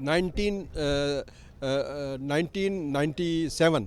1997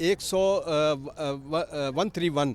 131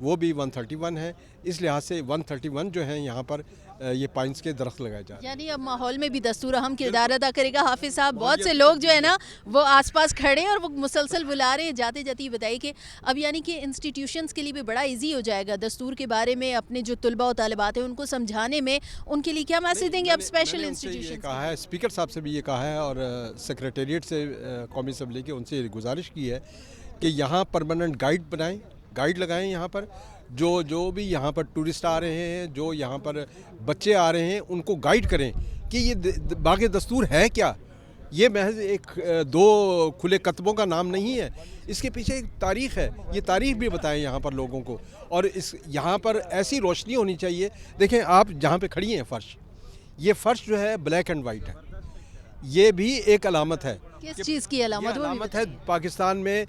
وہ بھی 131 ہے. اس لحاظ سے 131 جو ہیں یہاں پر یہ پائنس کے درخت لگائے جا رہے ہیں. یعنی اب ماحول میں بھی دستور اہم کردار ادا کرے گا. حافظ صاحب بہت سے لوگ جو ہے نا وہ آس پاس کھڑے ہیں اور وہ مسلسل بلا رہے ہیں. جاتے جاتے یہ بتائیے کہ اب یعنی کہ انسٹیٹیوشنز کے لیے بھی بڑا ایزی ہو جائے گا دستور کے بارے میں اپنے جو طلباء و طالبات ہیں ان کو سمجھانے میں. ان کے لیے کیا میسج دیں گے اب اسپیشل انسٹیٹیوشن؟ کہا ہے اسپیکر صاحب سے بھی یہ کہا ہے اور سیکریٹریٹ سے قومی اسمبلی کے ان سے گزارش کی ہے کہ یہاں پرماننٹ گائیڈ بنائیں, گائیڈ لگائیں یہاں پر. جو بھی یہاں پر ٹورسٹ آ رہے ہیں, جو یہاں پر بچے آ رہے ہیں, ان کو گائیڈ کریں کہ یہ باغ دستور ہے کیا. یہ محض ایک دو کھلے کتبوں کا نام نہیں ہے, اس کے پیچھے ایک تاریخ ہے. یہ تاریخ بھی بتائیں یہاں پر لوگوں کو. اور یہاں پر ایسی روشنی ہونی چاہیے. دیکھیں آپ جہاں پہ کھڑی ہیں فرش, یہ فرش جو ہے بلیک اینڈ وائٹ ہے. یہ بھی ایک علامت ہے. کس چیز کی علامت؟ علامت ہے پاکستان میں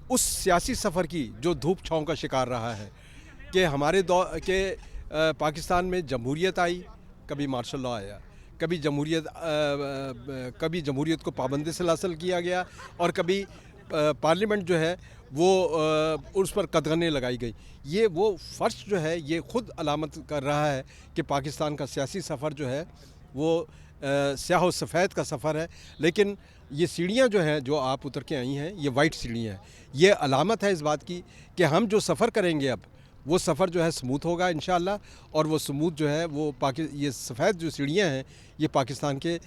اس سیاسی سفر کی جو دھوپ چھاؤں کا شکار رہا ہے کہ ہمارے دور کے پاکستان میں جمہوریت آئی, کبھی مارشل لا آیا, کبھی جمہوریت کو پابند سلاسل کیا گیا, اور کبھی پارلیمنٹ جو ہے وہ اس پر قدغنیں لگائی گئی. یہ وہ فرش جو ہے یہ خود علامت کر رہا ہے کہ پاکستان کا سیاسی سفر جو ہے وہ سیاہ و سفید کا سفر ہے. لیکن یہ سیڑھیاں جو ہیں جو آپ اتر کے آئی ہیں یہ وائٹ سیڑھیاں ہیں. یہ علامت ہے اس بات کی کہ ہم جو سفر کریں گے اب وہ سفر جو ہے سموتھ ہوگا انشاءاللہ, اور وہ سموتھ جو ہے وہ یہ سفید جو سیڑھیاں ہیں یہ پاکستان کے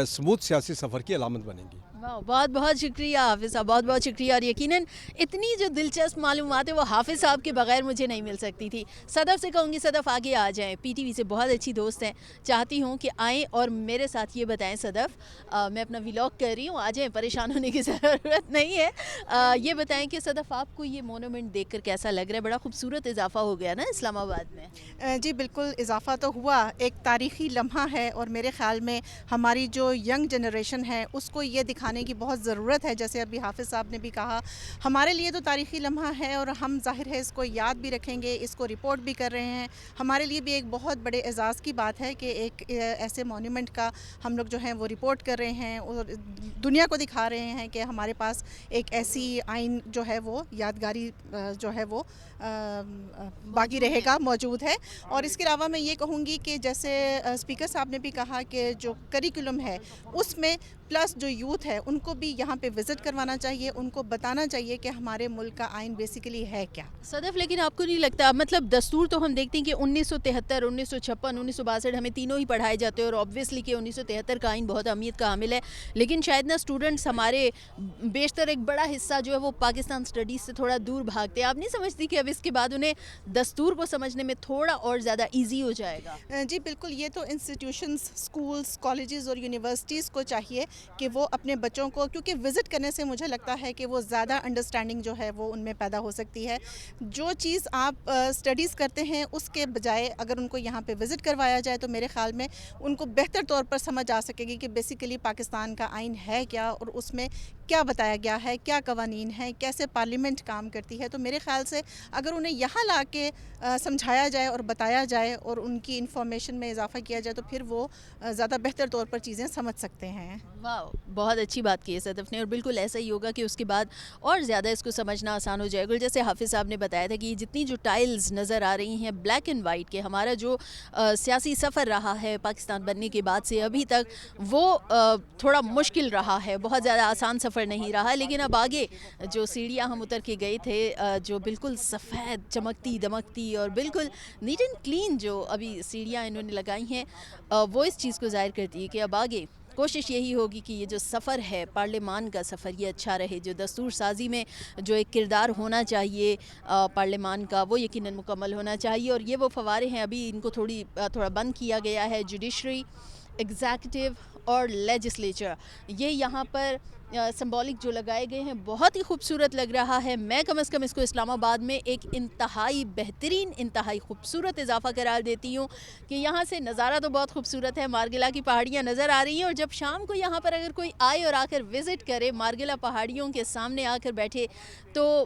سموتھ سیاسی سفر کی علامت بنیں گی. بہت بہت شکریہ حافظ صاحب, بہت بہت شکریہ. اور یقیناً اتنی جو دلچسپ معلومات ہے وہ حافظ صاحب کے بغیر مجھے نہیں مل سکتی تھی. صدف سے کہوں گی صدف آگے آ جائیں, پی ٹی وی سے بہت اچھی دوست ہیں, چاہتی ہوں کہ آئیں اور میرے ساتھ یہ بتائیں. صدف میں اپنا ولاگ کر رہی ہوں, آ جائیں, پریشان ہونے کی ضرورت نہیں ہے. یہ بتائیں کہ صدف آپ کو یہ مونومنٹ دیکھ کر کیسا لگ رہا ہے؟ بڑا خوبصورت اضافہ ہو گیا نا اسلام آباد میں. جی بالکل اضافہ تو ہوا, ایک تاریخی لمحہ ہے, اور میرے خیال میں ہماری جو ینگ جنریشن ہے اس کو یہ دکھانے کی بہت ضرورت ہے. جیسے ابھی حافظ صاحب نے بھی کہا, ہمارے لیے تو تاریخی لمحہ ہے اور ہم ظاہر ہے اس کو یاد بھی رکھیں گے, اس کو رپورٹ بھی کر رہے ہیں. ہمارے لیے بھی ایک بہت بڑے اعزاز کی بات ہے کہ ایک ایسے مونومنٹ کا ہم لوگ جو ہیں وہ رپورٹ کر رہے ہیں اور دنیا کو دکھا رہے ہیں کہ ہمارے پاس ایک ایسی آئین جو ہے وہ یادگاری جو ہے وہ باقی رہے گا, موجود ہے. اور اس کے علاوہ میں یہ کہوں گی کہ جیسے اسپیکر صاحب نے بھی کہا کہ جو کریکولم ہے اس میں پلس جو یوتھ ہے ان کو بھی یہاں پہ وزٹ کروانا چاہیے, ان کو بتانا چاہیے کہ ہمارے ملک کا آئین بیسیکلی ہے کیا. صدف لیکن آپ کو نہیں لگتا, مطلب دستور تو ہم دیکھتے ہیں کہ 1973, 1956, 1962 ہمیں تینوں ہی پڑھائے جاتے ہیں, اور آبویسلی کہ 1973 کا آئین بہت اہمیت کا حامل ہے. لیکن شاید نا اسٹوڈنٹس ہمارے بیشتر ایک بڑا حصہ جو ہے وہ پاکستان اسٹڈیز سے تھوڑا دور بھاگتے ہیں. آپ نہیں سمجھتی کہ اب اس کے بعد انہیں دستور کو سمجھنے میں تھوڑا اور زیادہ ایزی ہو جائے گا؟ جی بالکل, یہ تو انسٹیٹیوشنز, اسکولز, کالجز اور یونیورسٹیز کو چاہیے کہ وہ اپنے بچوں کو, کیونکہ وزٹ کرنے سے مجھے لگتا ہے کہ وہ زیادہ انڈرسٹینڈنگ جو ہے وہ ان میں پیدا ہو سکتی ہے. جو چیز آپ اسٹڈیز کرتے ہیں اس کے بجائے اگر ان کو یہاں پہ وزٹ کروایا جائے تو میرے خیال میں ان کو بہتر طور پر سمجھ آ سکے گی کہ بیسیکلی پاکستان کا آئین ہے کیا, اور اس میں کیا بتایا گیا ہے, کیا قوانین ہیں, کیسے پارلیمنٹ کام کرتی ہے. تو میرے خیال سے اگر انہیں یہاں لا کے سمجھایا جائے اور بتایا جائے اور ان کی انفارمیشن میں اضافہ کیا جائے تو پھر وہ زیادہ بہتر طور پر چیزیں سمجھ سکتے ہیں. واہ, بہت اچھی بات کی ہے صدف نے, اور بالکل ایسا ہی ہوگا کہ اس کے بعد اور زیادہ اس کو سمجھنا آسان ہو جائے گا. جیسے حافظ صاحب نے بتایا تھا کہ یہ جتنی جو ٹائلز نظر آ رہی ہیں بلیک اینڈ وائٹ کے, ہمارا جو سیاسی سفر رہا ہے پاکستان بننے کے بعد سے ابھی تک وہ تھوڑا مشکل رہا ہے, بہت زیادہ آسان سفر نہیں رہا. لیکن اب آگے جو سیڑھیاں ہم اتر کے گئے تھے جو بالکل سفید چمکتی دمکتی اور بالکل نیٹ اینڈ کلین جو ابھی سیڑھیاں انہوں نے لگائی ہیں, وہ اس چیز کو ظاہر کرتی ہے کہ اب آگے کوشش یہی ہوگی کہ یہ جو سفر ہے پارلیمان کا سفر یہ اچھا رہے. جو دستور سازی میں جو ایک کردار ہونا چاہیے پارلیمان کا وہ یقیناً مکمل ہونا چاہیے. اور یہ وہ فوارے ہیں ابھی ان کو تھوڑا بند کیا گیا ہے, جوڈیشری, ایگزیکٹو اور لیجسلیچر, یہ یہاں پر سمبولک جو لگائے گئے ہیں بہت ہی خوبصورت لگ رہا ہے. میں کم از کم اس کو اسلام آباد میں ایک انتہائی بہترین, انتہائی خوبصورت اضافہ قرار دیتی ہوں کہ یہاں سے نظارہ تو بہت خوبصورت ہے, مارگلا کی پہاڑیاں نظر آ رہی ہیں, اور جب شام کو یہاں پر اگر کوئی آئے اور آ کر وزٹ کرے, مارگلا پہاڑیوں کے سامنے آ کر بیٹھے, تو